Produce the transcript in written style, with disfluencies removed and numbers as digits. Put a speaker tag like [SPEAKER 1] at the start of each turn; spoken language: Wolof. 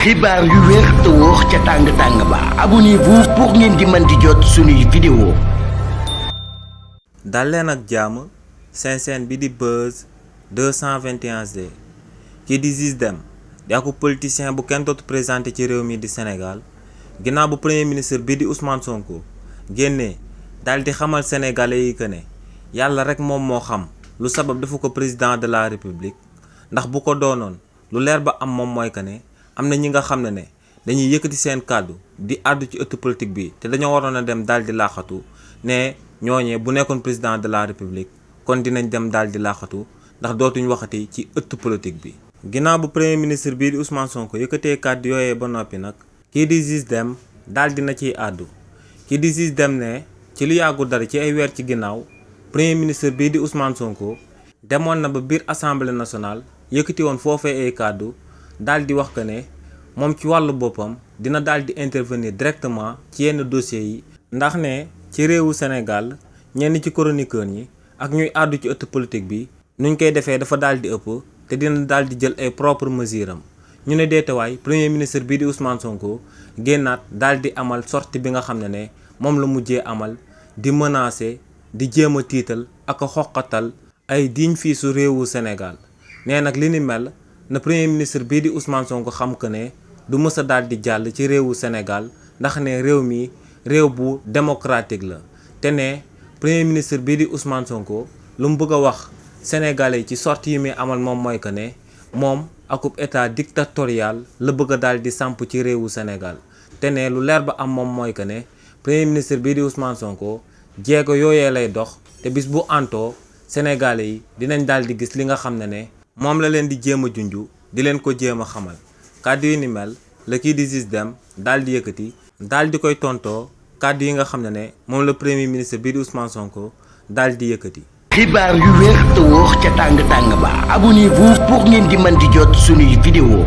[SPEAKER 1] xibaar yu wér te wóor ca tàng-tàng ba abonnez-vous pour ngeen di mën di jot suñuy vidéo.
[SPEAKER 2] dal leen ak jàmm seen chaîne bi di Buzz 221D kii di Ziz Dème di ak politicien bu kenn dootu présenté ci réew mi di Sénégal ginnaaw bu premier ministre bi di Ousmane Sonko génnee daal di xamal sénégalais yi que ne yàlla rek moom moo xam lu sabab dafa ko président de la république ndax bu ko doonoon lu leer ba am moom mooy que ne am na ñi nga xam ne dañuy yëkkati seen kàddu di àddu ci ëtt politique bi te dañoo waroon a dem daal di laaxatu ne ñooñee bu nekkoon président de la république kon dinañ dem daal di laaxatu ndax dootuñ waxati ci ëtt politique bi. ginnaaw bu premier ministre bii di Ousmane Sonko yëkkatee kàddu yooyee ba noppi nag kii di Ziz Dème daal dina ciy àddu kii di Ziz Dème ne ci lu yàggul dara ci ay weer ci ginnaaw premier ministre bii di Ousmane Sonko demoon na ba biir assemblée nationale yëkkati woon foofee ay kàddu. daal di wax que ne moom ci wàllu boppam dina daal di intervenir directement ci yenn dossiers yi ndax ne ci réewu Sénégal ñenn ci chroniqueurs ñi ak ñuy àddu ci ëtt politique bi nuñ koy defee dafa daal di ëpp te dina daal di jël ay propres mesures am ñu ne deetewaay premier ministre bii di Ousmane Sonko génnaat daal di amal sortie bi nga xam ne moom la mujjee amal di menacer di jéem a tiital ak a xoqatal ay digne fii su réewu Sénégal nee nag li ni mel. na premier ministre bii di Ousmane Sonko xam que ne du mës a daal di jàll ci réewu Sénégal ndax ne réew mi réew bu démocratique la te ne premier ministre bii di Ousmane Sonko lu mu bëgg a wax sénégalais yi ci sortie yi muy amal moom mooy que ne moom akub état dictatorial la bëgg a daal di samp ci réewu Sénégal te ne lu leer ba am moom mooy que ne premier ministre bii di Ousmane Sonko jéego yooyee lay dox te bis bu antoo sénégalais yi dinañ daal di gis li nga xam ne moom la leen di jéem a junju di leen ko jéem a xamal kàddu yi ni mel la kii di Ziz Dème daal di yëkkati daal di koy tontoo kàddu yi nga xam ne moom la premier ministre bii di Ousmane Sonko daal di yëkkati.
[SPEAKER 1] xibaar yu wér te wóor ca tàng-tàng ba abonnez-vous pour ngeen di mën di jot suñuy vidéo.